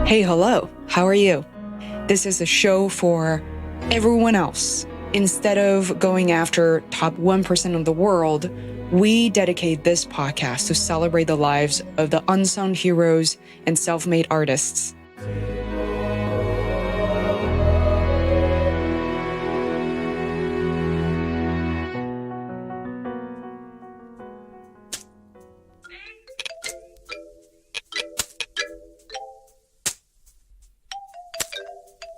Hey, hello, how are you? This is a show for everyone else. Instead of going after top 1% of the world, we dedicate this podcast to celebrate the lives of the unsung heroes and self-made artists.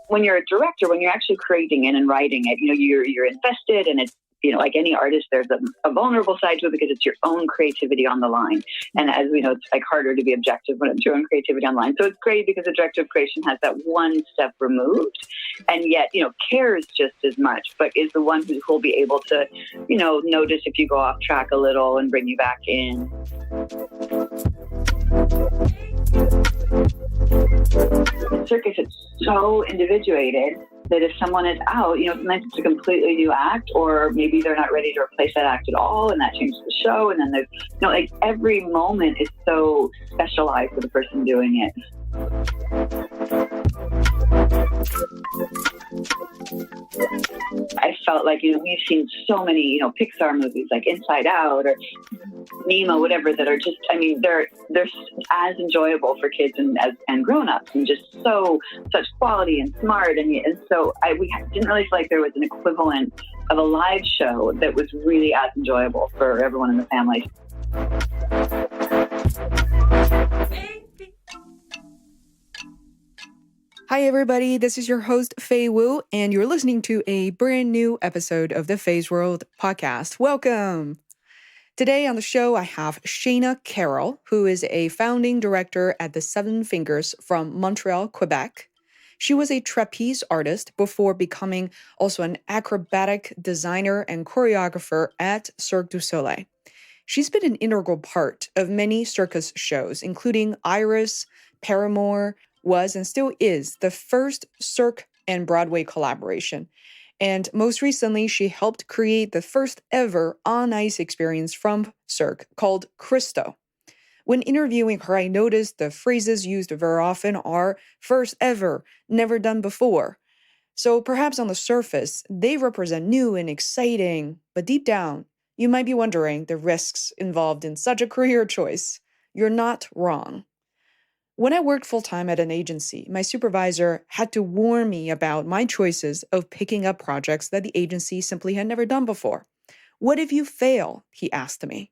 When you're a director, when you're actually creating it and writing it, you're invested, and it's, like any artist, there's a vulnerable side to it because it's your own creativity on the line. And as we know, it's like harder to be objective when it's your own creativity online. So it's great because the director of creation has that one step removed, and yet, cares just as much, but is the one who will be able to, notice if you go off track a little and bring you back in. Circus is so individuated that if someone is out, sometimes it's a completely new act, or maybe they're not ready to replace that act at all, and that changes the show. And then there's, every moment is so specialized for the person doing it. I felt like, we've seen so many, Pixar movies like Inside Out or Nemo, whatever, that are just, they're as enjoyable for kids and grown-ups, and just such quality and smart. And so we didn't really feel like there was an equivalent of a live show that was really as enjoyable for everyone in the family. Hi, everybody. This is your host, Fei Wu, and you're listening to a brand new episode of the Feisworld podcast. Welcome. Today on the show, I have Shana Carroll, who is a founding director at the Seven Fingers from Montreal, Quebec. She was a trapeze artist before becoming also an acrobatic designer and choreographer at Cirque du Soleil. She's been an integral part of many circus shows, including Iris, Paramour, was and still is the first Cirque and Broadway collaboration. And most recently, she helped create the first ever on-ice experience from Cirque called Christo. When interviewing her, I noticed the phrases used very often are first ever, never done before. So perhaps on the surface, they represent new and exciting, but deep down, you might be wondering the risks involved in such a career choice. You're not wrong. When I worked full-time at an agency, my supervisor had to warn me about my choices of picking up projects that the agency simply had never done before. What if you fail? He asked me.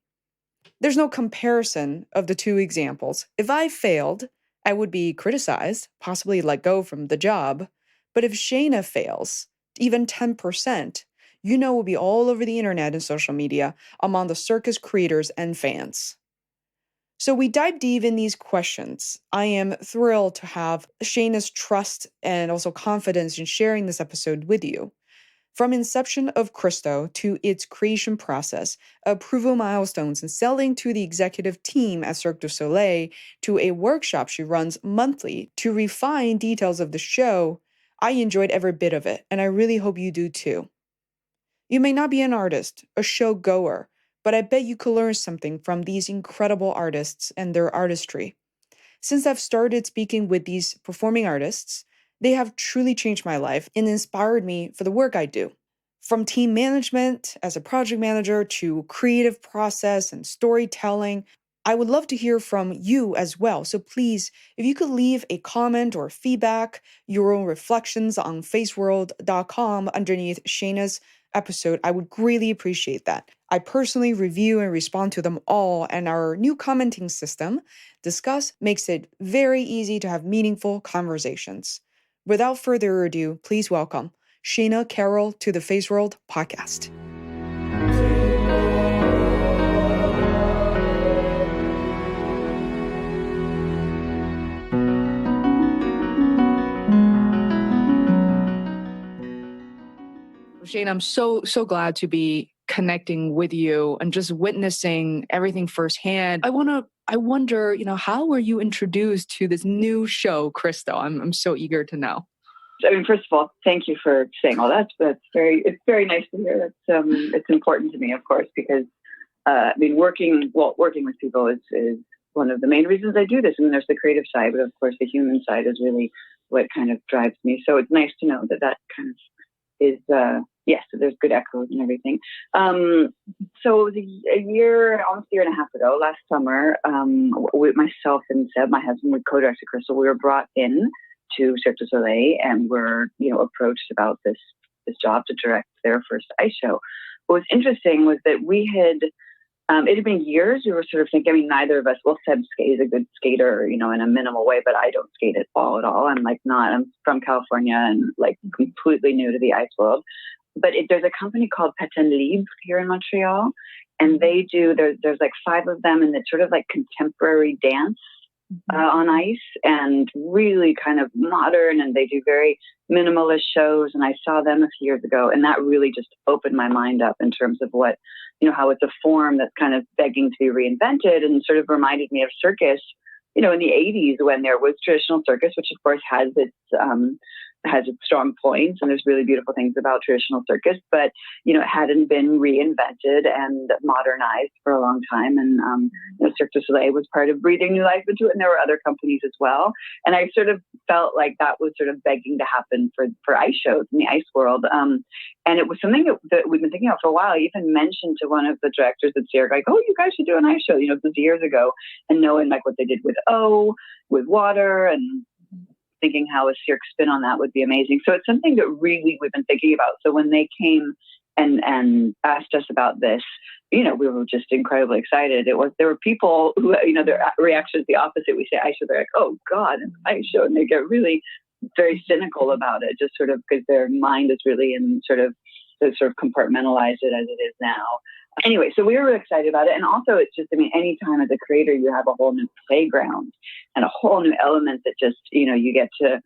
There's no comparison of the two examples. If I failed, I would be criticized, possibly let go from the job. But if Shana fails, even 10%, it will be all over the internet and social media among the circus creators and fans. So we dive deep in these questions. I am thrilled to have Shana's trust and also confidence in sharing this episode with you. From inception of Christo to its creation process, approval milestones, and selling to the executive team at Cirque du Soleil, to a workshop she runs monthly to refine details of the show, I enjoyed every bit of it, and I really hope you do too. You may not be an artist, a show goer, but I bet you could learn something from these incredible artists and their artistry. Since I've started speaking with these performing artists, they have truly changed my life and inspired me for the work I do. From team management as a project manager to creative process and storytelling, I would love to hear from you as well. So please, if you could leave a comment or feedback, your own reflections on feisworld.com underneath Shana's episode, I would greatly appreciate that. I personally review and respond to them all, and our new commenting system, Discuss, makes it very easy to have meaningful conversations. Without further ado, please welcome Shana Carroll to the Feisworld podcast. Shane, I'm so glad to be connecting with you and just witnessing everything firsthand. I wonder, how were you introduced to this new show, Christo? I'm so eager to know. First of all, thank you for saying all that. It's very nice to hear. It's important to me, of course, because working with people is one of the main reasons I do this. I mean, there's the creative side, but of course the human side is really what kind of drives me. So it's nice to know that kind of is, yes, so there's good echoes and everything. So it was almost a year and a half ago, last summer, with myself and Seb, my husband, with co-director Crystal, we were brought in to Cirque du Soleil and were, approached about this job to direct their first ice show. What was interesting was that we had, it had been years. We were sort of thinking, I mean, neither of us, well, Seb is a good skater, in a minimal way, but I don't skate at all. I'm from California and like completely new to the ice world. But there's a company called Patin Libre here in Montreal, and they do, there's like 5 of them, and it's sort of like contemporary dance on ice and really kind of modern, and they do very minimalist shows. And I saw them a few years ago, and that really just opened my mind up in terms of what, how it's a form that's kind of begging to be reinvented, and sort of reminded me of circus, in the 80s when there was traditional circus, which of course has its strong points, and there's really beautiful things about traditional circus, but it hadn't been reinvented and modernized for a long time. And Cirque du Soleil was part of breathing new life into it, and there were other companies as well. And I sort of felt like that was sort of begging to happen for ice shows in the ice world. And it was something that we've been thinking about for a while. I even mentioned to one of the directors at Cirque, like, oh, you guys should do an ice show, this was years ago, and knowing like what they did with with water, and thinking how a Cirque spin on that would be amazing. So it's something that really we've been thinking about. So when they came and asked us about this, we were just incredibly excited. There were people who, their reaction is the opposite. We say ice show, they're like, oh God, an ice show. And they get really very cynical about it, just sort of because their mind is really in sort of compartmentalize it as it is now. Anyway, so we were really excited about it. And also it's just, anytime as a creator, you have a whole new playground and a whole new element that just, you get to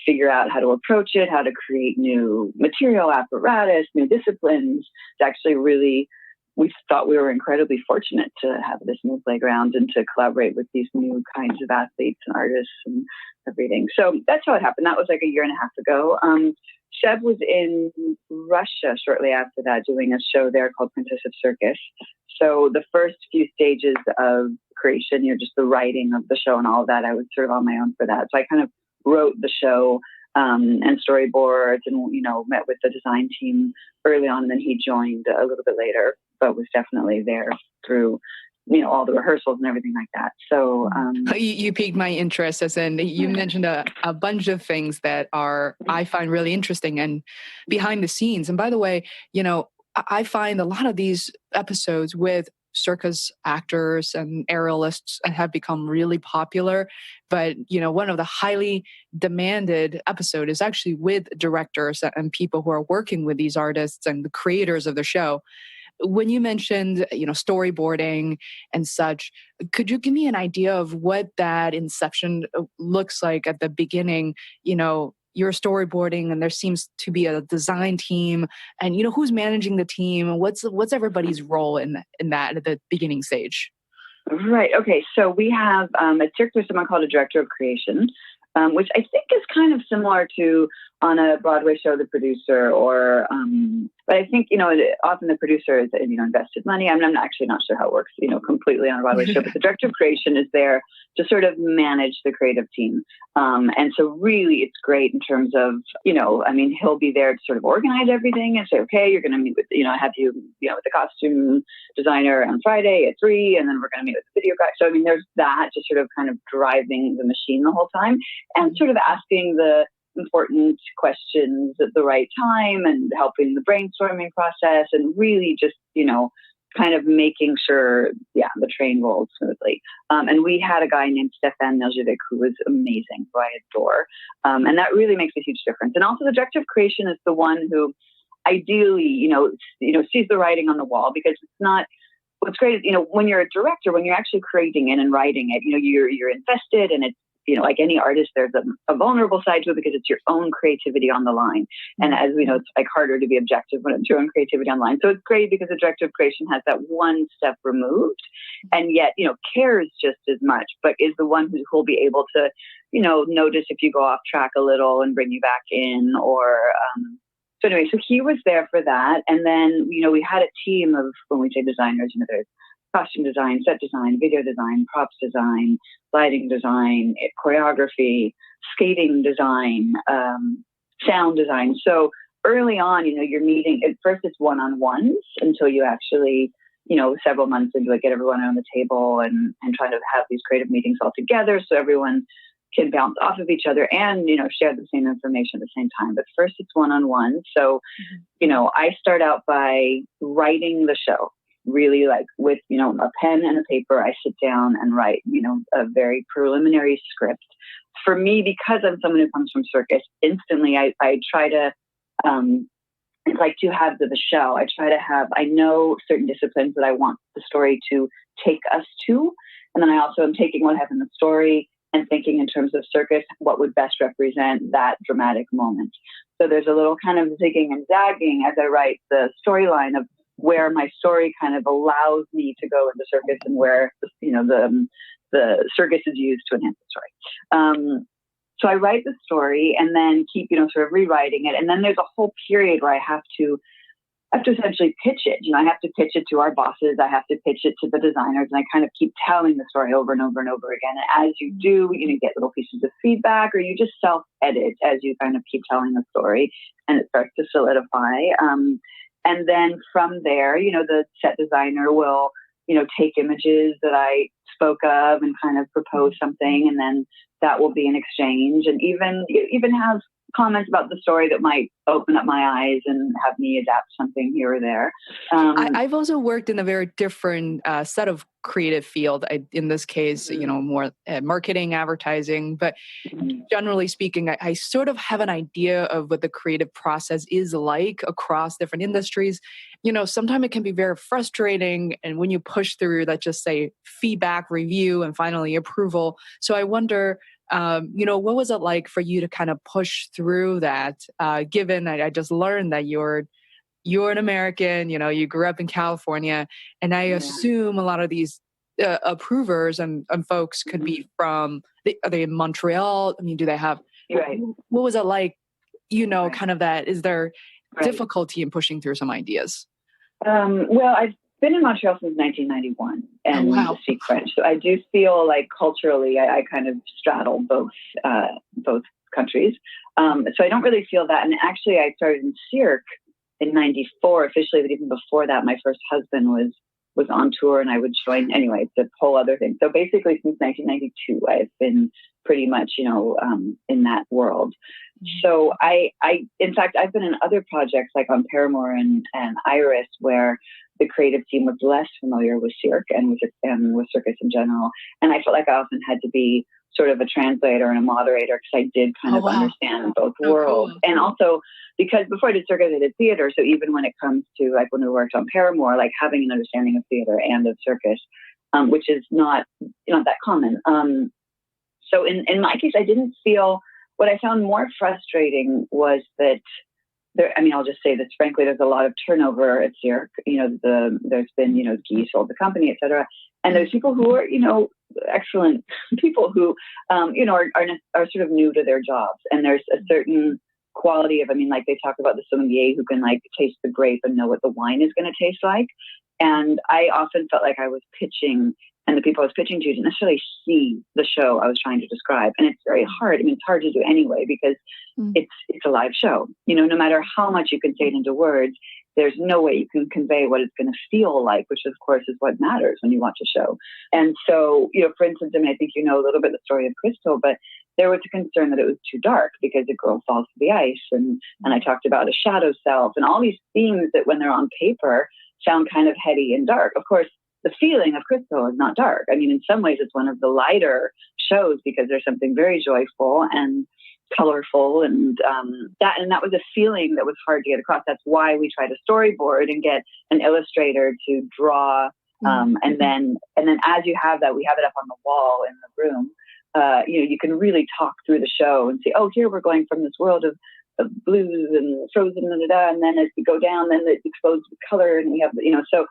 figure out how to approach it, how to create new material, apparatus, new disciplines. It's actually really, we thought we were incredibly fortunate to have this new playground and to collaborate with these new kinds of athletes and artists and everything. So that's how it happened. That was like a year and a half ago. Sheb was in Russia shortly after that doing a show there called Princess of Circus. So the first few stages of creation, just the writing of the show and all of that, I was sort of on my own for that. So I kind of wrote the show and storyboards and, met with the design team early on. And then he joined a little bit later, but was definitely there through all the rehearsals and everything like that. So you piqued my interest, as in you mentioned a bunch of things that I find really interesting and behind the scenes. And by the way, I find a lot of these episodes with circus actors and aerialists have become really popular. But, one of the highly demanded episodes is actually with directors and people who are working with these artists and the creators of the show. When you mentioned, storyboarding and such, could you give me an idea of what that inception looks like at the beginning? You're storyboarding and there seems to be a design team, and, who's managing the team? What's everybody's role in that at the beginning stage? Right. Okay. So we have at Cirque, there's someone called a director of creation, which I think is kind of similar to on a Broadway show, the producer, or, but I think, often the producer is, invested money. I'm actually not sure how it works, completely on a Broadway show, but the director of creation is there to sort of manage the creative team. And so really it's great in terms of, he'll be there to sort of organize everything and say, okay, you're going to meet with, have you, with the costume designer on Friday at 3, and then we're going to meet with the video guy. So, there's that just sort of kind of driving the machine the whole time and sort of asking the important questions at the right time and helping the brainstorming process and really just, kind of making sure, the train rolls smoothly. And we had a guy named Stéphane Nerjevic who was amazing, who I adore. And that really makes a huge difference. And also the director of creation is the one who ideally, sees the writing on the wall, because it's not, what's great is, when you're a director, when you're actually creating it and writing it, you're invested, and it's, like any artist, there's a vulnerable side to it because it's your own creativity on the line. And as we know, it's like harder to be objective when it's your own creativity on the line. So it's great because the director of creation has that one step removed, and yet, cares just as much, but is the one who will be able to, notice if you go off track a little and bring you back in, or, so anyway, so he was there for that. And then, we had a team of, when we say designers, there's costume design, set design, video design, props design, lighting design, choreography, skating design, sound design. So early on, you're meeting, at first it's one-on-ones until you actually, several months into it, get everyone on the table and try to have these creative meetings all together so everyone can bounce off of each other and, share the same information at the same time. But first it's one-on-one. So, I start out by writing the show, really like with, a pen and a paper. I sit down and write, a very preliminary script. For me, because I'm someone who comes from circus, instantly I try to, it's like two halves of a shell. I know certain disciplines that I want the story to take us to. And then I also am taking what I have in the story and thinking in terms of circus, what would best represent that dramatic moment. So there's a little kind of zigging and zagging as I write the storyline of where my story kind of allows me to go into circus and where, the circus is used to enhance the story. So I write the story and then keep, sort of rewriting it. And then there's a whole period where I have to essentially pitch it. I have to pitch it to our bosses. I have to pitch it to the designers, and I kind of keep telling the story over and over and over again. And as you do, you get little pieces of feedback, or you just self-edit as you kind of keep telling the story, and it starts to solidify. And then from there, the set designer will, take images that I spoke of and kind of propose something, and then that will be an exchange, and even have comments about the story that might open up my eyes and have me adapt something here or there. I've also worked in a very different set of creative field. In this case, more marketing, advertising, but generally speaking, I sort of have an idea of what the creative process is like across different industries. Sometimes it can be very frustrating, and when you push through, let's just say feedback, review, and finally approval. So I wonder, what was it like for you to kind of push through that, given I just learned that you're an American, you grew up in California, and I assume a lot of these approvers and folks could be from, are they in Montreal? I mean, do they have, what was it like, kind of that, is there difficulty in pushing through some ideas? Well, I've been in Montreal since 1991 and speak French. So I do feel like culturally I kind of straddle both countries. So I don't really feel that. And actually I started in Cirque in 94 officially, but even before that, my first husband was on tour and I would join. Anyway, it's a whole other thing. So basically since 1992, I've been pretty much, in that world. So in fact, I've been in other projects like on Paramour and Iris, where the creative team was less familiar with Cirque and with circus in general. And I felt like I often had to be sort of a translator and a moderator because I did kind of understand both worlds. Cool. And also because before I did circus, I did theater. So even when it comes to like when we worked on Paramour, like having an understanding of theater and of circus, which is not that common. So in my case, I didn't feel, what I found more frustrating was that I'll just say this frankly, there's a lot of turnover at Cirque. There's been, Guy sold the company, et cetera. And there's people who are, excellent people who, are sort of new to their jobs. And there's a certain quality of, like they talk about the sommelier who can like taste the grape and know what the wine is going to taste like. And I often felt like I was pitching, and the people I was pitching to didn't necessarily see the show I was trying to describe. And it's very hard. It's hard to do anyway, because it's a live show. No matter how much you can say it into words, there's no way you can convey what it's going to feel like, which of course is what matters when you watch a show. And so, for instance, I think a little bit the story of Crystal, but there was a concern that it was too dark because the girl falls to the ice. And I talked about a shadow self and all these themes that when they're on paper sound kind of heady and dark. Of course, the feeling of Crystal is not dark. In some ways it's one of the lighter shows because there's something very joyful and colorful, and that was a feeling that was hard to get across. That's why we try to storyboard and get an illustrator to draw, and then as you have that, we have it up on the wall in the room. You can really talk through the show and say, oh, here we're going from this world of blues and frozen, and then as we go down, then it's exposed with color, and we have, so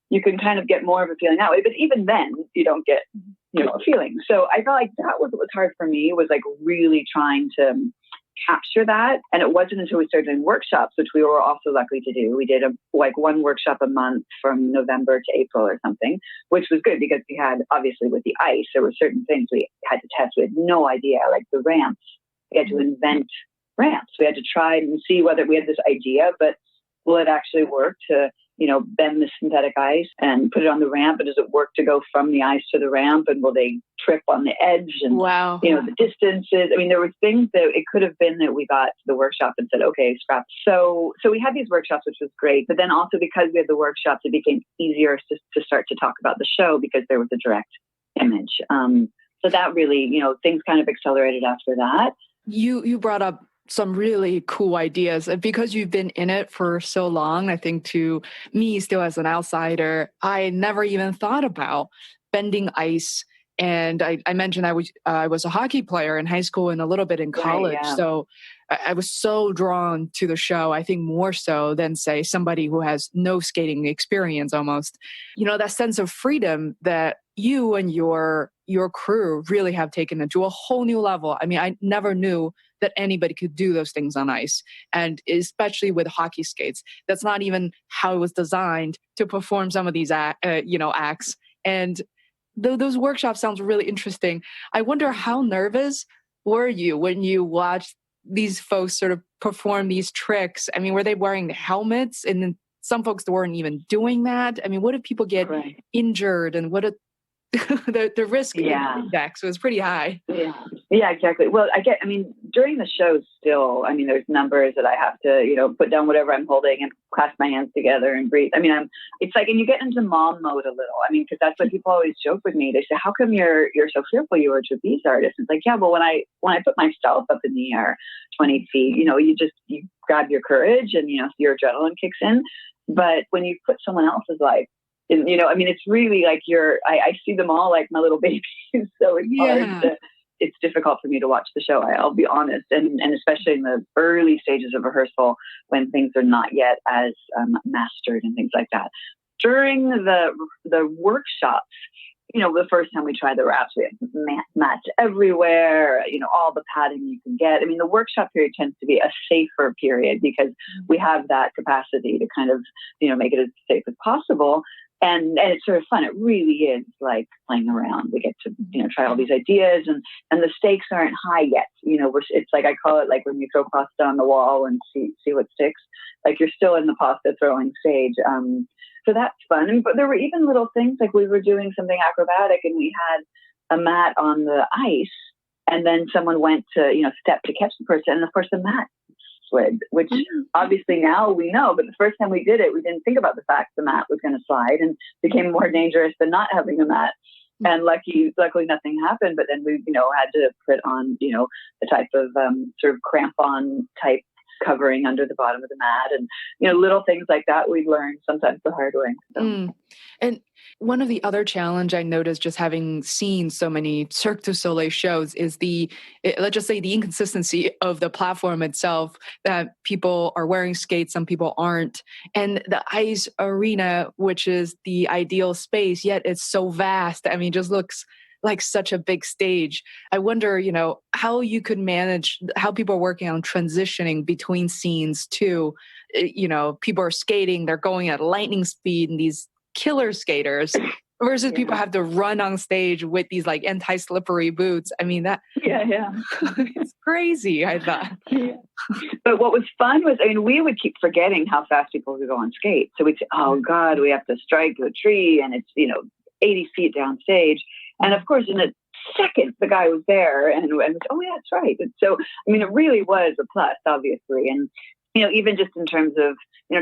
you can kind of get more of a feeling that way. But even then, you don't get, a feeling. So I felt like that was what was hard for me, was like really trying to capture that. And it wasn't until we started doing workshops, which we were also lucky to do. We did one workshop a month from November to April or something, which was good because we had, obviously with the ice, there were certain things we had to test. We had no idea, like the ramps. We had to invent ramps. We had to try and see whether we had this idea, but will it actually work to, bend the synthetic ice and put it on the ramp? And does it work to go from the ice to the ramp? And will they trip on the edge? And, wow. The distances. I mean, there were things that it could have been that we got to the workshop and said, okay, scrap. So we had these workshops, which was great. But then also because we had the workshops, it became easier to start to talk about the show because there was a direct image. So that really, things kind of accelerated after that. You brought up some really cool ideas. And because you've been in it for so long, I think to me, still as an outsider, I never even thought about bending ice. And I mentioned I was a hockey player in high school and a little bit in college. Right, yeah. So I was so drawn to the show, I think more so than, say, somebody who has no skating experience almost. That sense of freedom that you and your crew really have taken it to a whole new level. I mean, I never knew that anybody could do those things on ice, and especially with hockey skates. That's not even how it was designed to perform some of these acts. And those workshops sounds really interesting. I wonder, how nervous were you when you watched these folks sort of perform these tricks? I mean, were they wearing the helmets? And then some folks weren't even doing that. I mean, what if people get injured, and what if the risk index was pretty high? Yeah, exactly. Well, during the show still, there's numbers that I have to, put down whatever I'm holding and clasp my hands together and breathe. It's like, and you get into mom mode a little. Because that's what people always joke with me. They say, how come you're so fearful? You were a trapeze artist. It's like, yeah, well, when I put myself up in the air 20 feet, you grab your courage and, your adrenaline kicks in. But when you put someone else's life, it's really like I see them all like my little babies. So it's difficult for me to watch the show. I'll be honest. And especially in the early stages of rehearsal when things are not yet as mastered and things like that. During the workshops, the first time we tried the wraps, we had mats everywhere, all the padding you can get. The workshop period tends to be a safer period because we have that capacity to kind of, make it as safe as possible. And it's sort of fun. It really is like playing around. We get to, try all these ideas and the stakes aren't high yet. It's like, I call it like when you throw pasta on the wall and see what sticks, like you're still in the pasta throwing stage. So that's fun. But there were even little things like we were doing something acrobatic and we had a mat on the ice and then someone went to, step to catch the person. And of course the mat slid, which obviously now we know, but the first time we did it, we didn't think about the fact the mat was going to slide and became more dangerous than not having a mat. And luckily nothing happened, but then we, had to put on, the type of sort of crampon type covering under the bottom of the mat and, little things like that we learned sometimes the hard way. So. And one of the other challenge I noticed just having seen so many Cirque du Soleil shows is let's just say the inconsistency of the platform itself, that people are wearing skates, some people aren't. And the ice arena, which is the ideal space, yet it's so vast. It just looks like such a big stage. I wonder, how you could manage how people are working on transitioning between scenes too. People are skating, they're going at lightning speed and these killer skaters versus people have to run on stage with these like anti-slippery boots. It's crazy, I thought. Yeah. But what was fun was, we would keep forgetting how fast people could go on skates. So we'd say, oh God, we have to strike a tree and it's, 80 feet down stage. And of course, in a second, the guy was there and oh yeah, that's right. And so, it really was a plus, obviously. And, even just in terms of,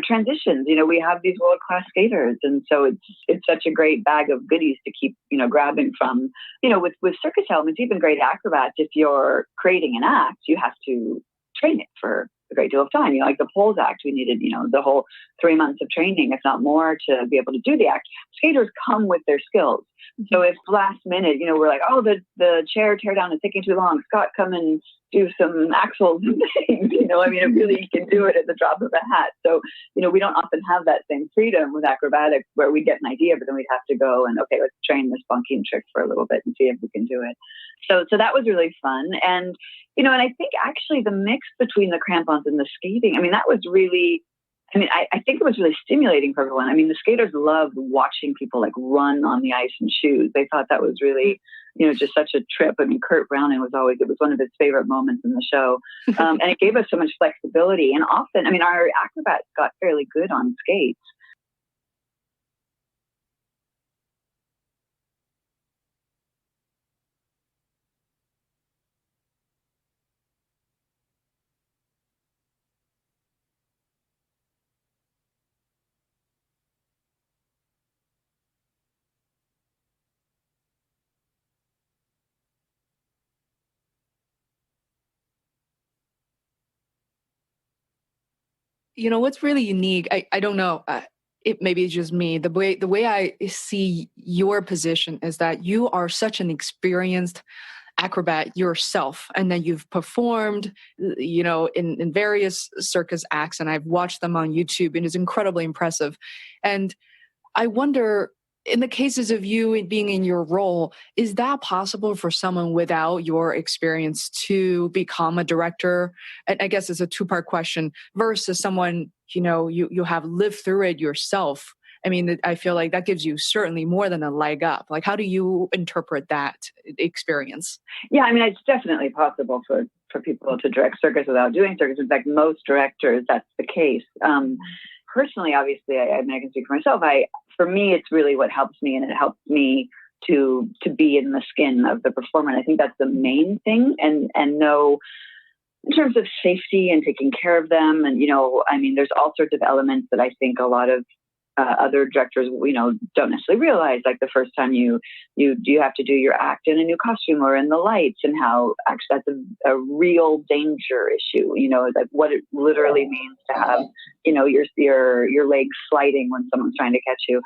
transitions, we have these world-class skaters. And so it's such a great bag of goodies to keep, grabbing from, with circus elements, even great acrobats. If you're creating an act, you have to train it for a great deal of time. Like the poles act, we needed, the whole 3 months of training, if not more, to be able to do the act. Skaters come with their skills. So if last minute, we're like, oh, the chair tear down is taking too long, Scott, come and do some axles and things, it really can do it at the drop of a hat. So, we don't often have that same freedom with acrobatics where we get an idea, but then we'd have to go and, okay, let's train this bunking trick for a little bit and see if we can do it. So that was really fun. And, and I think actually the mix between the crampons and the skating, that was really, I think it was really stimulating for everyone. The skaters loved watching people like run on the ice in shoes. They thought that was really, just such a trip. Kurt Browning it was one of his favorite moments in the show. And it gave us so much flexibility. And often, our acrobats got fairly good on skates. What's really unique, I don't know, it maybe it's just me. The way I see your position is that you are such an experienced acrobat yourself, and then you've performed, in various circus acts, and I've watched them on YouTube, and it's incredibly impressive. And I wonder, in the cases of you being in your role, is that possible for someone without your experience to become a director? And I guess it's a two-part question versus someone, you have lived through it yourself. I feel like that gives you certainly more than a leg up. Like, how do you interpret that experience? Yeah, it's definitely possible for people to direct circus without doing circus. In fact, most directors, that's the case. Personally, obviously, I can speak for myself. For me, it's really what helps me, and it helps me to be in the skin of the performer. And I think that's the main thing, and know in terms of safety and taking care of them. And, there's all sorts of elements that I think a lot of other directors, don't necessarily realize, like the first time you have to do your act in a new costume or in the lights, and how actually that's a real danger issue, like what it literally means to have, your legs sliding when someone's trying to catch you.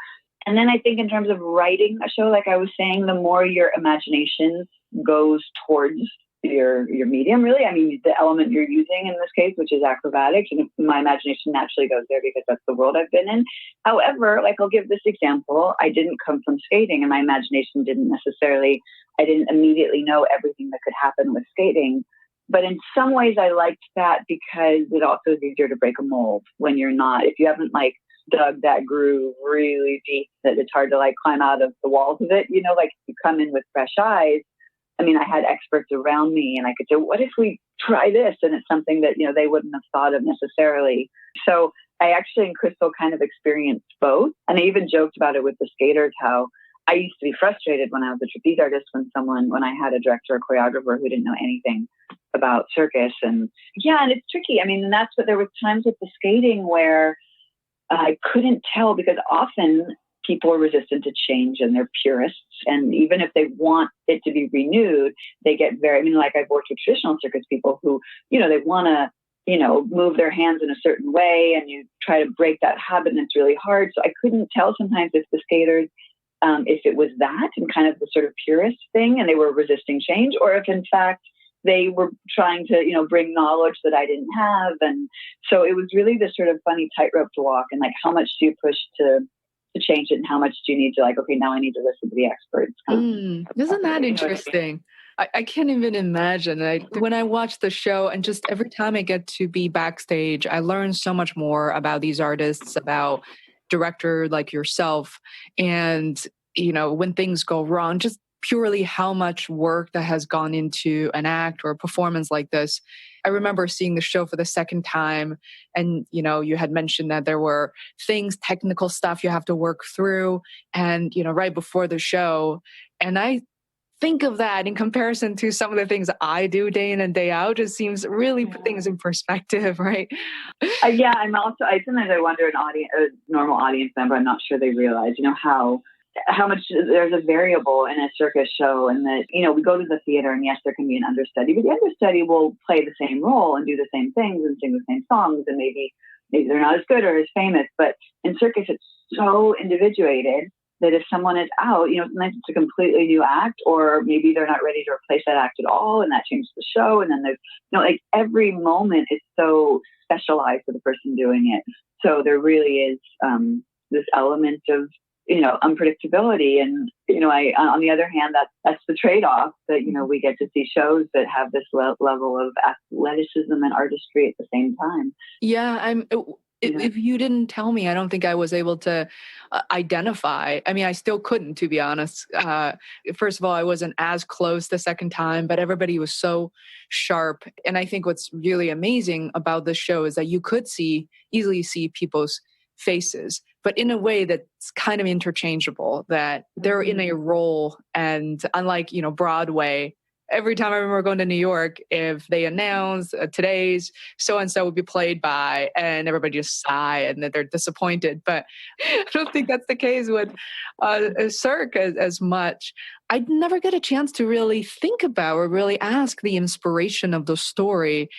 And then I think in terms of writing a show, like I was saying, the more your imagination goes towards your medium, really. The element you're using in this case, which is acrobatics, and my imagination naturally goes there because that's the world I've been in. However, I'll give this example. I didn't come from skating, and my imagination I didn't immediately know everything that could happen with skating. But in some ways I liked that because it also is easier to break a mold when if you haven't dug that groove really deep, that it's hard to climb out of the walls of it, you come in with fresh eyes. I had experts around me, and I could say, what if we try this? And it's something that, they wouldn't have thought of necessarily. So I actually and Crystal kind of experienced both. And I even joked about it with the skaters, how I used to be frustrated when I was a trapeze artist when I had a director or choreographer who didn't know anything about circus. And and it's tricky. And that's what there were times with the skating where I couldn't tell, because often people are resistant to change and they're purists. And even if they want it to be renewed, they get very, I've worked with traditional circus people who, they want to, move their hands in a certain way, and you try to break that habit, and it's really hard. So I couldn't tell sometimes if the skaters, if it was that and kind of the sort of purist thing, and they were resisting change, or if in fact they were trying to, bring knowledge that I didn't have. And so it was really this sort of funny tightrope to walk, and how much do you push to change it, and how much do you need to okay, now I need to listen to the experts. Isn't that interesting? I can't even imagine. When I watch the show, and just every time I get to be backstage, I learn so much more about these artists, about director like yourself, and when things go wrong, just purely how much work that has gone into an act or a performance like this. I remember seeing the show for the second time, and you had mentioned that there were technical stuff you have to work through, and right before the show, and I think of that in comparison to some of the things I do day in and day out, just seems really put things in perspective, right? I'm also, sometimes I wonder, a normal audience member, I'm not sure they realize, how much there's a variable in a circus show, and that, we go to the theater, and yes, there can be an understudy, but the understudy will play the same role and do the same things and sing the same songs, and maybe they're not as good or as famous. But in circus, it's so individuated that if someone is out, sometimes it's a completely new act, or maybe they're not ready to replace that act at all, and that changes the show. And then there's, like every moment is so specialized for the person doing it. So there really is this element of, unpredictability. And, I, on the other hand, that's the trade-off that, we get to see shows that have this level of athleticism and artistry at the same time. Yeah, if you didn't tell me, I don't think I was able to identify. I mean, I still couldn't, to be honest. First of all, I wasn't as close the second time, but everybody was so sharp. And I think what's really amazing about this show is that you could easily see people's faces, but in a way that's kind of interchangeable, that they're in a role. And unlike, Broadway, every time I remember going to New York, if they announce today's so-and-so will be played by, and everybody just sigh and that they're disappointed. But I don't think that's the case with Cirque as much. I'd never get a chance to really think about or really ask the inspiration of the story.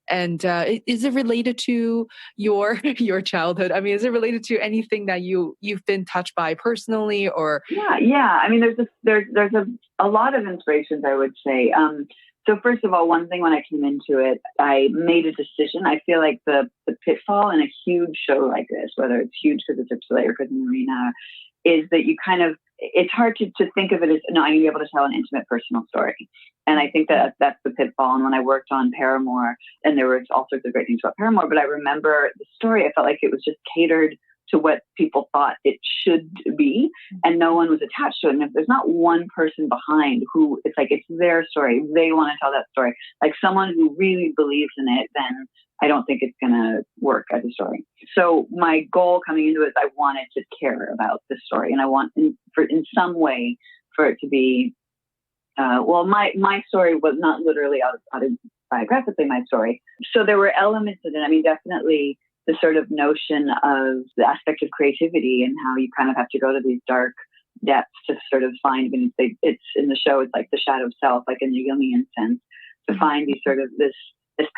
And is it related to your childhood? I mean, is it related to anything that you've been touched by personally, or? Yeah. I mean, there's a lot of inspirations, I would say. So first of all, one thing when I came into it, I made a decision. I feel like the pitfall in a huge show like this, whether it's huge because it's Cirque du Soleil or because it's an arena, is that it's hard to think of it as, no, I'm going to be able to tell an intimate personal story. And I think that's the pitfall. And when I worked on Paramour, and there were all sorts of great things about Paramour, but I remember the story, I felt like it was just catered to what people thought it should be, and no one was attached to it. And if there's not one person behind who, it's like, it's their story, they want to tell that story, like someone who really believes in it, then I don't think it's going to work as a story. So my goal coming into it is I wanted to care about the story, and I want in some way for it to be, my story was not literally autobiographically my story. So there were elements in it. I mean, definitely the sort of notion of the aspect of creativity and how you kind of have to go to these dark depths to sort of find, it's in the show, it's like the shadow of self, like in the Jungian sense, to find these sort of this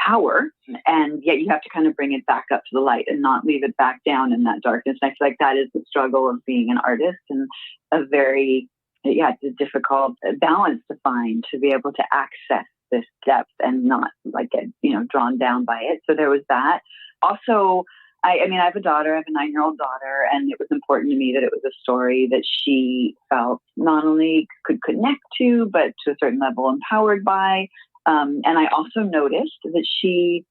power, and yet you have to kind of bring it back up to the light and not leave it back down in that darkness. And I feel like that is the struggle of being an artist, and a very, it's a difficult balance to find, to be able to access this depth and not like get, drawn down by it. So there was that. Also, I have a daughter, I have a 9-year-old daughter, and it was important to me that it was a story that she felt not only could connect to, but to a certain level empowered by. And I also noticed that she,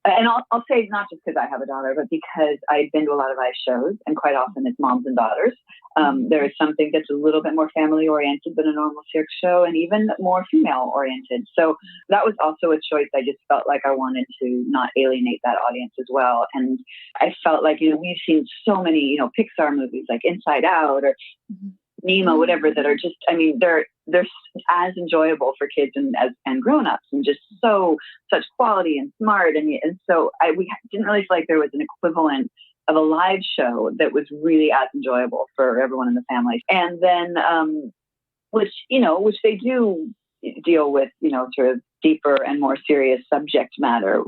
and I'll say not just because I have a daughter, but because I've been to a lot of ice shows, and quite often it's moms and daughters. There is something that's a little bit more family oriented than a normal Cirque show, and even more female oriented. So that was also a choice. I just felt like I wanted to not alienate that audience as well. And I felt like, we've seen so many, Pixar movies like Inside Out or Nemo, whatever, that are just, they're as enjoyable for kids and grown-ups, and just such quality and smart. And so we didn't really feel like there was an equivalent of a live show that was really as enjoyable for everyone in the family. And then, which they do deal with, sort of deeper and more serious subject matter,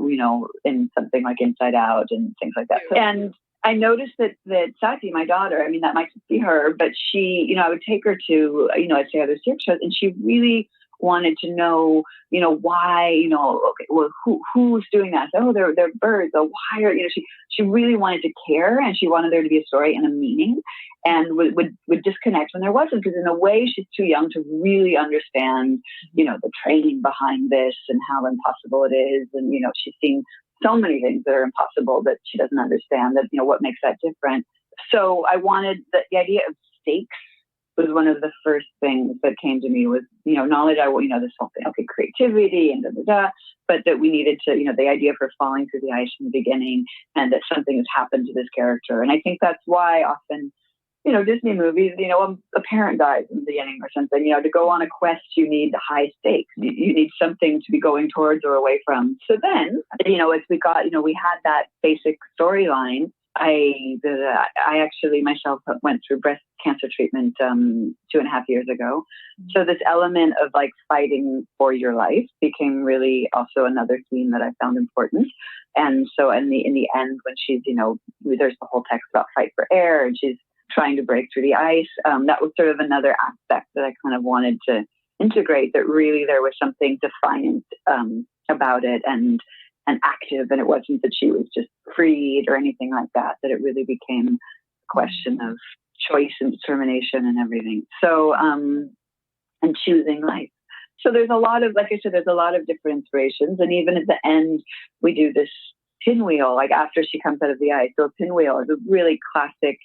in something like Inside Out and things like that. And I noticed that Sati, my daughter, that might be her, but she, I would take her to, I'd say other Cirque shows, and she really wanted to know, why, okay, well, who's doing that? Oh, they're birds. Oh, why are, she really wanted to care, and she wanted there to be a story and a meaning, and would disconnect when there wasn't, because in a way she's too young to really understand, the training behind this and how impossible it is. And, she's seen so many things that are impossible that she doesn't understand, that, what makes that different. So I wanted the idea of stakes was one of the first things that came to me, was, knowledge. This whole thing, okay, creativity and but that we needed to, the idea of her falling through the ice from the beginning, and that something has happened to this character. And I think that's why often, Disney movies, a parent dies in the beginning or something, to go on a quest, you need high stakes. You need something to be going towards or away from. So then, as we got, we had that basic storyline. I actually myself went through breast cancer treatment 2.5 years ago. So this element of like fighting for your life became really also another theme that I found important. And so in the end, when she's, there's the whole text about fight for air, and she's trying to break through the ice. That was sort of another aspect that I kind of wanted to integrate, that really there was something defiant about it and active, and it wasn't that she was just freed or anything like that, that it really became a question of choice and determination and everything. So, and choosing life. So there's a lot of, like I said, there's a lot of different inspirations. And even at the end, we do this pinwheel, like after she comes out of the ice. So a pinwheel is a really classic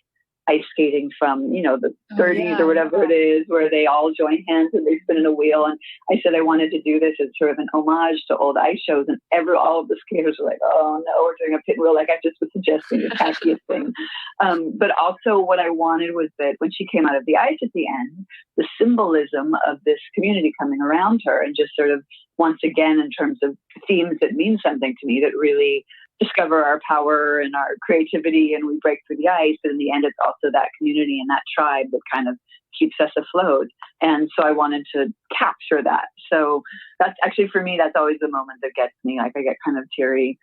ice skating from, the 30s or whatever it is, where they all join hands and they spin in a wheel. And I said I wanted to do this as sort of an homage to old ice shows. And all of the skaters were like, oh no, we're doing a pinwheel. Like I just was suggesting the tackiest thing. But also what I wanted was that when she came out of the ice at the end, the symbolism of this community coming around her, and just sort of once again, in terms of themes that mean something to me, that really discover our power and our creativity, and we break through the ice. But in the end, it's also that community and that tribe that kind of keeps us afloat. And so I wanted to capture that. So that's actually, for me, that's always the moment that gets me. Like I get kind of teary,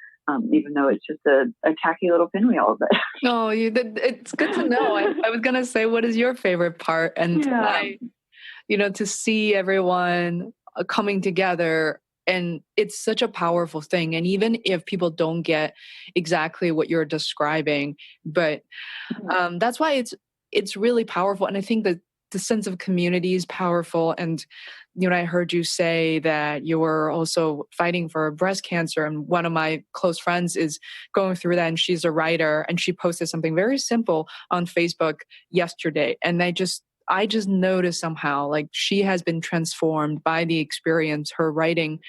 even though it's just a tacky little pinwheel. But no, it's good to know. I was going to say, what is your favorite part? And to see everyone coming together. And it's such a powerful thing. And even if people don't get exactly what you're describing, but that's why it's really powerful. And I think that the sense of community is powerful. And, I heard you say that you were also fighting for breast cancer. And one of my close friends is going through that. And she's a writer. And she posted something very simple on Facebook yesterday. And I just noticed somehow, like, she has been transformed by the experience. Her writing,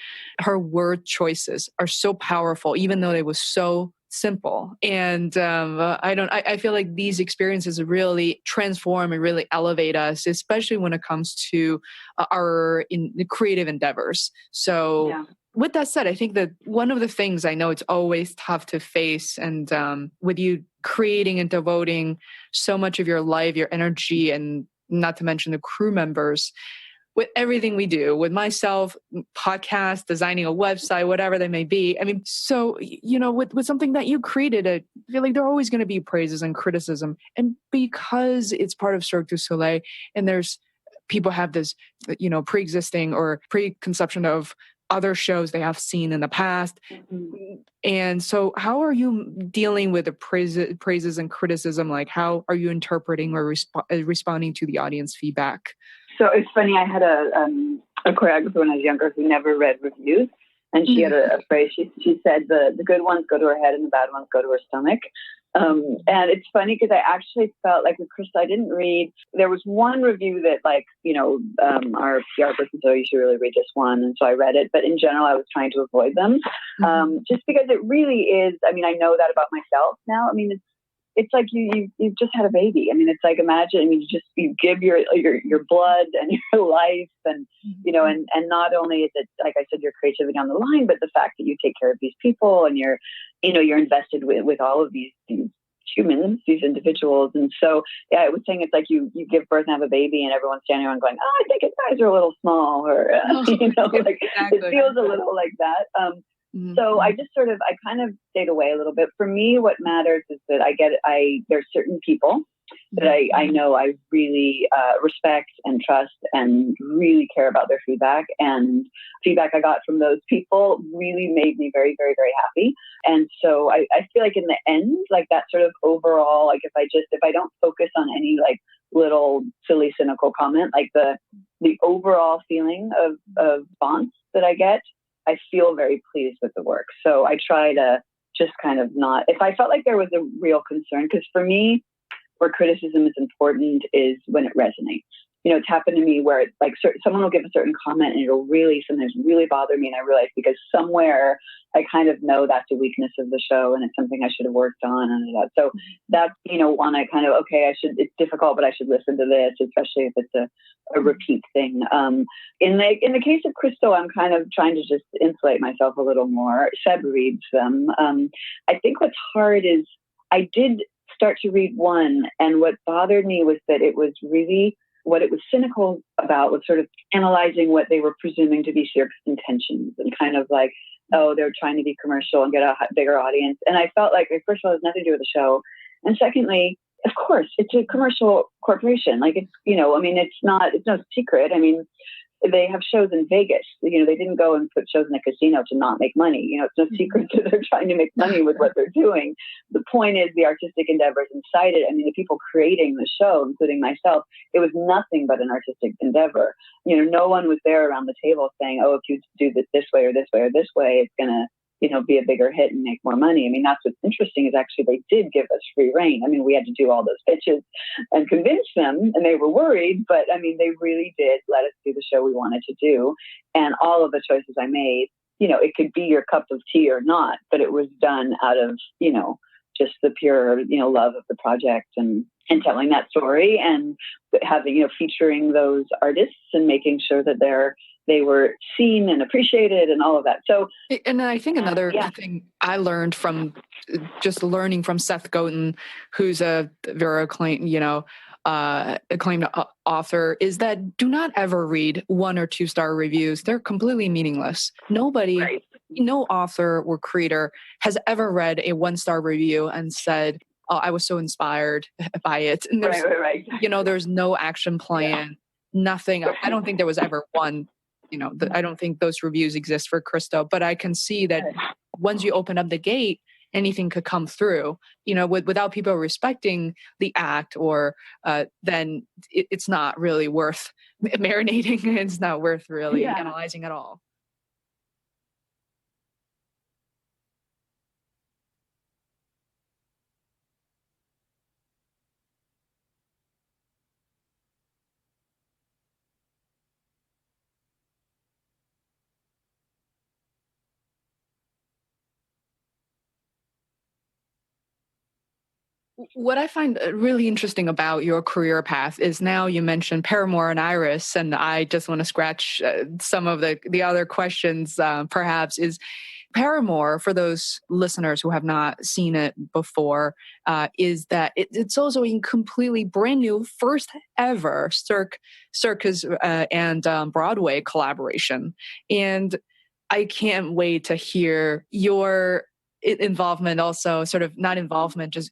her word choices are so powerful, even though they were so simple. And I feel like these experiences really transform and really elevate us, especially when it comes to our creative endeavors. So with that said, I think that one of the things, I know it's always tough to face, and with you creating and devoting so much of your life, your energy, and not to mention the crew members, with everything we do, with myself, podcast, designing a website, whatever they may be. I mean, so, with something that you created, I feel like there are always going to be praises and criticism. And because it's part of Cirque du Soleil, and people have this, pre-existing or preconception of other shows they have seen in the past. Mm-hmm. And so how are you dealing with the praises and criticism? Like, how are you interpreting or responding to the audience feedback? So it's funny, I had a choreographer when I was younger who never read reviews. And she had a phrase, she said, the good ones go to her head and the bad ones go to her stomach. And it's funny because I actually felt like with Crystal, I didn't read. There was one review that, our PR person said, you should really read this one. And so I read it. But in general, I was trying to avoid them just because it really is. I mean, I know that about myself now. I mean, it's like you've just had a baby. I mean, it's like, imagine, you give your blood and your life, and, and not only is it, like I said, your creativity on the line, but the fact that you take care of these people, and you're invested with all of these humans, these individuals. And so, I was saying, it's like you give birth and have a baby, and everyone's standing around going, oh, I think his eyes are a little small, or, exactly. It feels a little like that. So I kind of stayed away a little bit. For me, what matters is that there's certain people that I know I really respect and trust and really care about their feedback. And feedback I got from those people really made me very, very, very happy. And so I feel like in the end, like that sort of overall, like if I don't focus on any like little silly, cynical comment, like the overall feeling of response that I get, I feel very pleased with the work. So I try to just kind of not, if I felt like there was a real concern, because for me, where criticism is important is when it resonates. It's happened to me where it's like someone will give a certain comment and it'll sometimes really bother me. And I realize because somewhere I kind of know that's a weakness of the show and it's something I should have worked on. And that. So that's, one I kind of, it's difficult, but I should listen to this, especially if it's a repeat thing. In the case of Crystal, I'm kind of trying to just insulate myself a little more. Seb reads them. I think what's hard is I did start to read one, and what bothered me was that it was really, what it was cynical about was sort of analyzing what they were presuming to be Cirque's intentions, and kind of like, oh, they're trying to be commercial and get a bigger audience. And I felt like, first of all, it has nothing to do with the show. And secondly, of course, it's a commercial corporation. Like it's, it's no secret. I mean, they have shows in Vegas. They didn't go and put shows in a casino to not make money. It's no secret that they're trying to make money with what they're doing. The point is the artistic endeavors inside it. I mean, the people creating the show, including myself, it was nothing but an artistic endeavor. No one was there around the table saying, oh, if you do this way or this way or this way, it's going to, be a bigger hit and make more money. I mean, that's what's interesting is actually they did give us free reign. I mean, we had to do all those pitches and convince them, and they were worried, but I mean, they really did let us do the show we wanted to do. And all of the choices I made, it could be your cup of tea or not, but it was done out of, just the pure, love of the project and telling that story and having, featuring those artists and making sure that they were seen and appreciated and all of that. So, and I think another thing I learned from just learning from Seth Godin, who's a very acclaimed, acclaimed author, is that do not ever read 1 or 2 star reviews. They're completely meaningless. Nobody, right. No author or creator has ever read a 1-star review and said, "Oh, I was so inspired by it." And there's, right. There's no action plan, nothing. I don't think there was ever one. I don't think those reviews exist for Christo, but I can see that once you open up the gate, anything could come through, without people respecting the act or then it's not really worth marinating. It's not worth really analyzing at all. What I find really interesting about your career path is now you mentioned Paramour and Iris, and I just want to scratch some of the other questions perhaps is Paramour, for those listeners who have not seen it before, is that it's also a completely brand new, first ever Cirque and Broadway collaboration. And I can't wait to hear your involvement, also sort of not involvement, just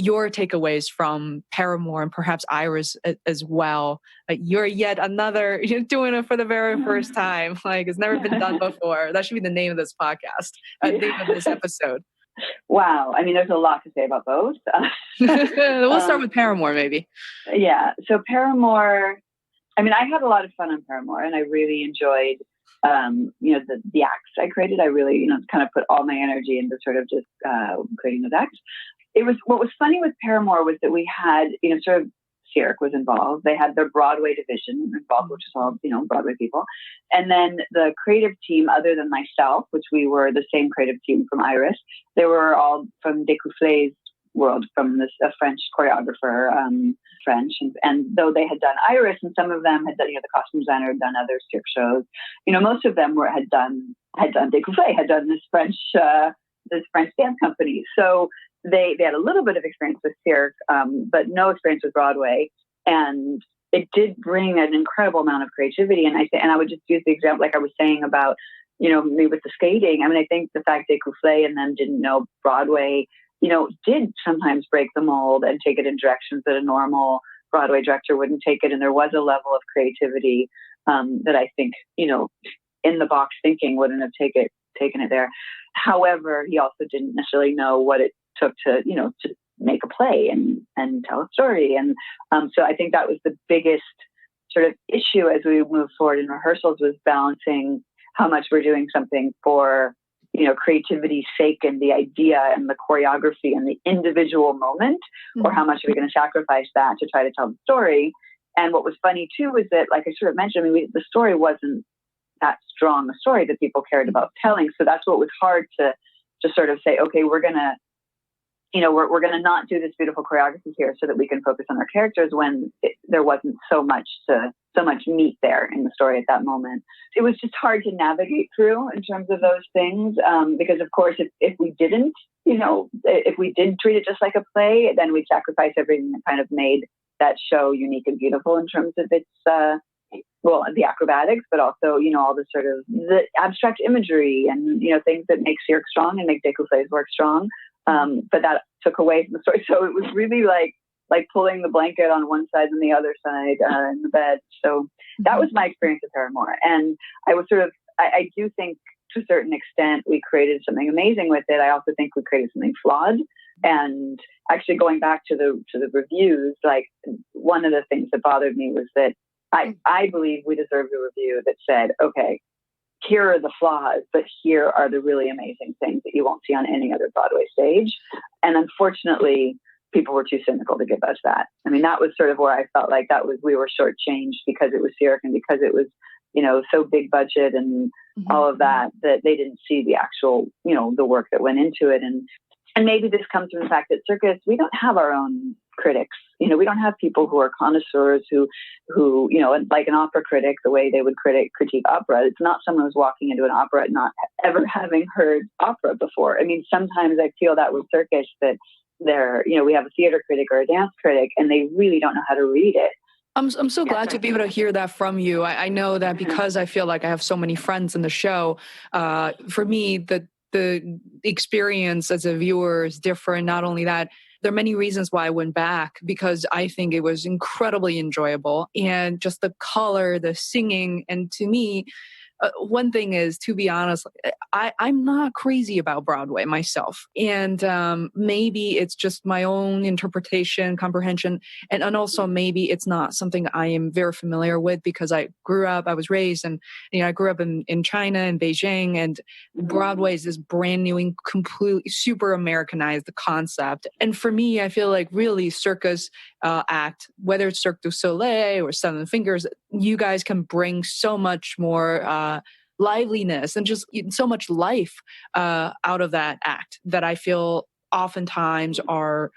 your takeaways from Paramour and perhaps Iris as well. You're yet another, you're doing it for the very first time. Like it's never been done before. That should be the name of this podcast, name of this episode. Wow. I mean, there's a lot to say about both. We'll start with Paramour maybe. Yeah. So Paramour, I mean, I had a lot of fun on Paramour and I really enjoyed the acts I created. I really, kind of put all my energy into sort of just creating those acts. What was funny with Paramour was that we had, sort of Cirque was involved. They had their Broadway division involved, which is all, Broadway people. And then the creative team, other than myself, which we were the same creative team from Iris, they were all from Découflé's world, from a French choreographer, French. And though they had done Iris and some of them had done, the costume designer had done other Cirque shows, most of them had done Découflé, had done this French dance company. So they had a little bit of experience with Cirque, but no experience with Broadway. And it did bring an incredible amount of creativity. And I would just use the example, like I was saying about, me with the skating. I mean, I think the fact Découflé and them didn't know Broadway, did sometimes break the mold and take it in directions that a normal Broadway director wouldn't take it. And there was a level of creativity that I think, in the box thinking wouldn't have taken it there. However, he also didn't necessarily know what it took to make a play and tell a story. And so I think that was the biggest sort of issue as we move forward in rehearsals, was balancing how much we're doing something for, creativity's sake and the idea and the choreography and the individual moment, or how much are we going to sacrifice that to try to tell the story. And what was funny too was that, like I sort of mentioned, the story wasn't that strong a story that people cared about telling. So that's what was hard to sort of say, okay, we're going to, we're going to not do this beautiful choreography here so that we can focus on our characters, when there wasn't so much meat there in the story at that moment. It was just hard to navigate through in terms of those things. Because of course, if we didn't, if we did treat it just like a play, then we'd sacrifice everything that kind of made that show unique and beautiful in terms of its, the acrobatics, but also, all the sort of the abstract imagery and, things that make Cirque strong and make Découflé's work strong. But that took away from the story. So it was really like, like pulling the blanket on one side and the other side in the bed. So that was my experience with Paramour. And I was I do think to a certain extent we created something amazing with it. I also think we created something flawed. And actually going back to the reviews, like one of the things that bothered me was that I believe we deserved a review that said, okay, here are the flaws, but here are the really amazing things that you won't see on any other Broadway stage. And unfortunately, people were too cynical to give us that. I mean, that was sort of where I felt like we were shortchanged because it was Cirque and because it was, so big budget and all of that they didn't see the actual, the work that went into it. And maybe this comes from the fact that circus, we don't have our own critics. We don't have people who are connoisseurs who, like an opera critic, the way they would critique opera. It's not someone who's walking into an opera and not ever having heard opera before. I mean, sometimes I feel that with circus that we have a theater critic or a dance critic and they really don't know how to read it. I'm so glad to be able to hear that from you. I know that because I feel like I have so many friends in the show, for me, the experience as a viewer is different. Not only that, there are many reasons why I went back, because I think it was incredibly enjoyable, and just the color, the singing. And to me, one thing is, to be honest, I'm not crazy about Broadway myself. And maybe it's just my own interpretation, comprehension. And also maybe it's not something I am very familiar with because I was raised and, I grew up in China and Beijing, and Broadway is this brand new and completely super Americanized concept. And for me, I feel like really circus act, whether it's Cirque du Soleil or Seven Fingers, you guys can bring so much more liveliness and just so much life out of that act that I feel oftentimes are,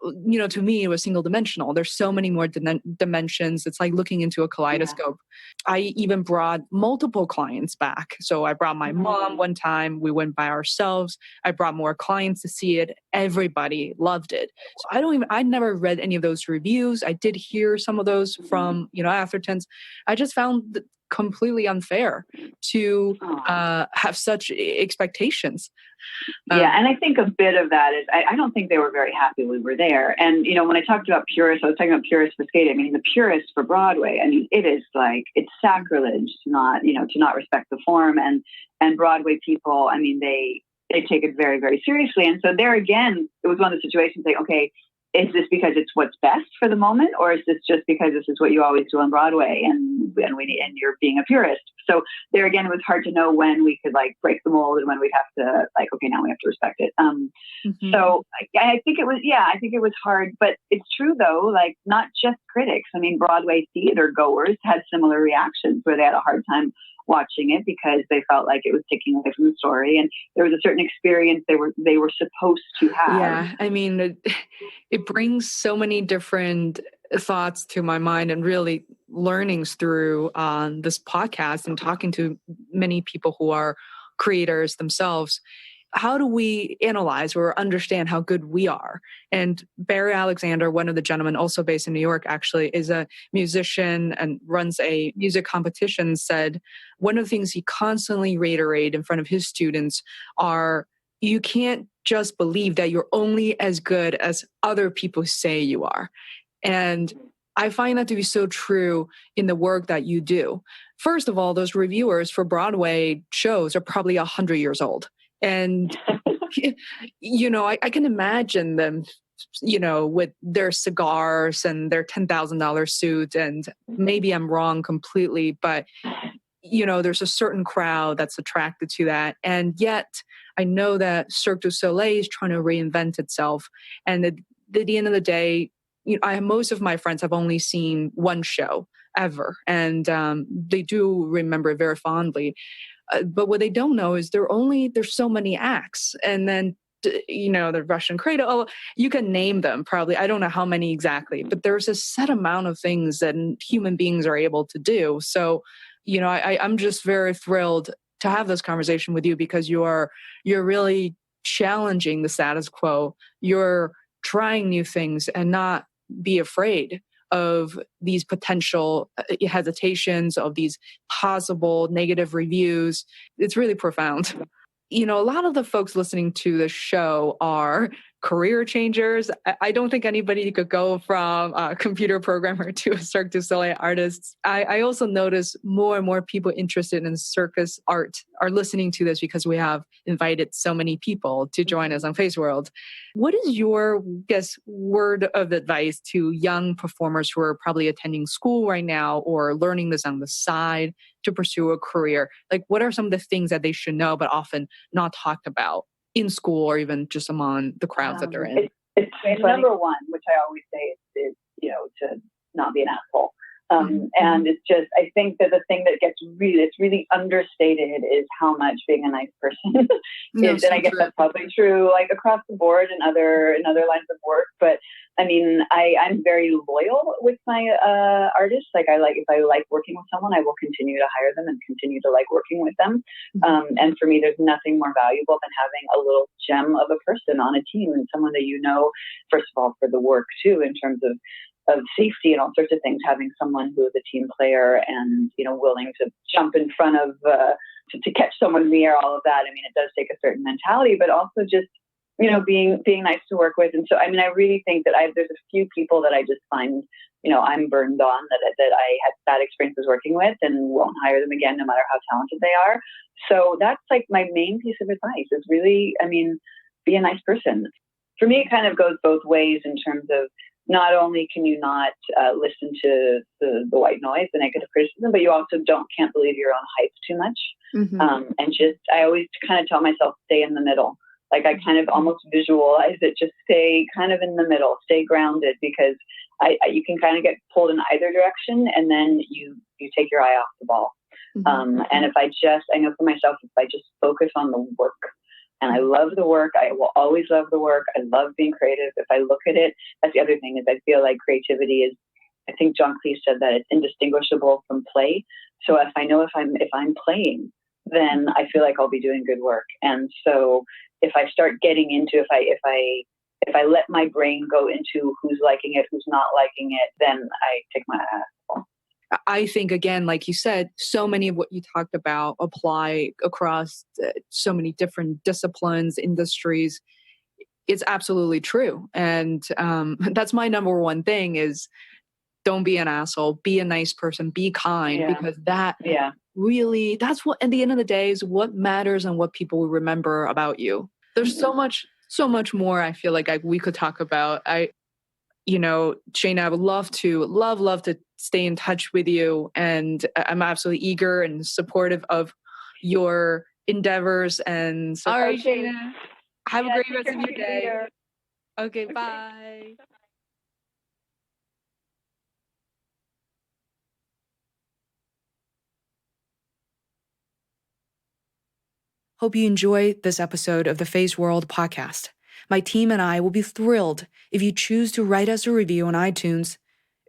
to me, it was single dimensional. There's so many more dimensions. It's like looking into a kaleidoscope. Yeah. I even brought multiple clients back. So I brought my mom one time. We went by ourselves. I brought more clients to see it. Everybody loved it. So I never read any of those reviews. I did hear some of those from, Athertons. I just found completely unfair to have such expectations. Yeah, and I think a bit of that is I don't think they were very happy we were there. And when I talked about purists, I was talking about purists for skating. I mean, the purists for Broadway. I mean, it is like it's sacrilege to not respect the form. And Broadway people, I mean, they take it very, very seriously. And so there again, it was one of the situations like, okay, is this because it's what's best for the moment, or is this just because this is what you always do on Broadway and you're being a purist? So there again, it was hard to know when we could like break the mold and when we'd have to like, okay, now we have to respect it. So I think it was hard, but it's true though, like not just critics. I mean, Broadway theater goers had similar reactions where they had a hard time watching it because they felt like it was taking away from the story, and there was a certain experience they were supposed to have. Yeah, I mean, it brings so many different thoughts to my mind and really learnings through this podcast and talking to many people who are creators themselves. How do we analyze or understand how good we are? And Barry Alexander, one of the gentlemen also based in New York, actually is a musician and runs a music competition, said one of the things he constantly reiterated in front of his students are, you can't just believe that you're only as good as other people say you are. And I find that to be so true in the work that you do. First of all, those reviewers for Broadway shows are probably 100 years old. And, I can imagine them, with their cigars and their $10,000 suit. And maybe I'm wrong completely, but, there's a certain crowd that's attracted to that. And yet I know that Cirque du Soleil is trying to reinvent itself. And at the end of the day, most of my friends have only seen one show ever. And they do remember it very fondly. But what they don't know is there's so many acts. And then, the Russian cradle, you can name them probably. I don't know how many exactly, but there's a set amount of things that human beings are able to do. So, I'm just very thrilled to have this conversation with you because you're really challenging the status quo. You're trying new things and not be afraid of these potential hesitations, of these possible negative reviews. It's really profound. A lot of the folks listening to the show are career changers. I don't think anybody could go from a computer programmer to a Cirque du Soleil artist. I also notice more and more people interested in circus art are listening to this because we have invited so many people to join us on Feisworld. What is your, word of advice to young performers who are probably attending school right now or learning this on the side to pursue a career? Like, what are some of the things that they should know but often not talked about in school or even just among the crowds that they're in? It's number one, which I always say is to not be an asshole. And it's just, I think that the thing that it's really understated is how much being a nice person is. And I guess that's probably true, like across the board in other lines of work. But I mean, I'm very loyal with my artists. Like if I like working with someone, I will continue to hire them and continue to like working with them. And for me, there's nothing more valuable than having a little gem of a person on a team and someone that first of all, for the work too, in terms of safety and all sorts of things, having someone who is a team player and, willing to jump in front of, to catch someone in the air, all of that. I mean, it does take a certain mentality, but also just, being nice to work with. And so, I mean, I really think that there's a few people that I just find, I'm burned on that I had bad experiences working with and won't hire them again, no matter how talented they are. So that's like my main piece of advice is really, be a nice person. For me, it kind of goes both ways in terms of, not only can you not listen to the white noise, the negative criticism, but you also can't believe your own hype too much. And I always kind of tell myself, stay in the middle. Like I kind of almost visualize it, just stay kind of in the middle, stay grounded, because you can kind of get pulled in either direction and then you take your eye off the ball. And if I know for myself, if I just focus on the work, and I love the work. I will always love the work. I love being creative. If I look at it, that's the other thing is I feel like creativity is, I think John Cleese said that it's indistinguishable from play. So if I know if I'm playing, then I feel like I'll be doing good work. And so if I start getting into, if I let my brain go into who's liking it, who's not liking it, then I take my eye off. I think, again, like you said, so many of what you talked about apply across so many different disciplines, industries. It's absolutely true. And that's my number one thing is don't be an asshole, be a nice person, be kind, because that really, that's what, at the end of the day, is what matters and what people will remember about you. There's so much more I feel like we could talk about. Shana, I would love to stay in touch with you. And I'm absolutely eager and supportive of your endeavors. And so, all right, Shana, have a great rest of your day. Okay, bye. Hope you enjoyed this episode of the Feisworld podcast. My team and I will be thrilled if you choose to write us a review on iTunes.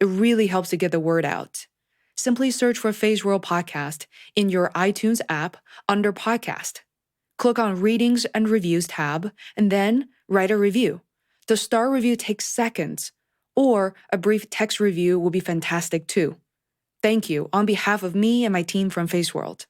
It really helps to get the word out. Simply search for Feisworld Podcast in your iTunes app under Podcast. Click on Readings and Reviews tab, and then write a review. The star review takes seconds, or a brief text review will be fantastic too. Thank you on behalf of me and my team from Feisworld.